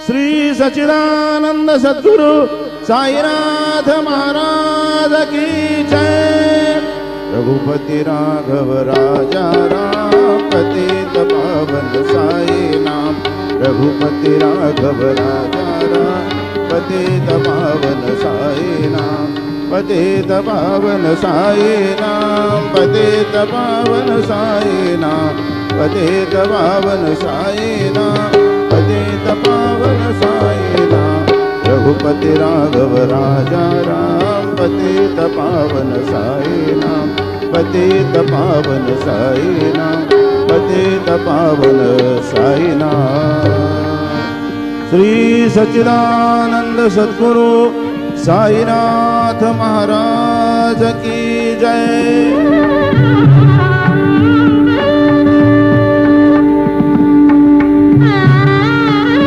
श्री सच्चिदानंद सद्गुरु साईनाथ महाराज की जय। रघुपति राघव राजा राम पतित पावन साई नाम। रघुपति राघव राजा राम पतित पावन साई नाम। पतित पावन साई नाम। पतित पावन साई नाम। पतित पावन साई नाम। पतित पावन साई नाम। रघुपति राघव राजा राम पतित पावन साई नाम। पतित पावन साई नाम। पतित पावन साई नाम। श्री सच्चिदानंद सद्गुरु साईनाथ महाराज की जय।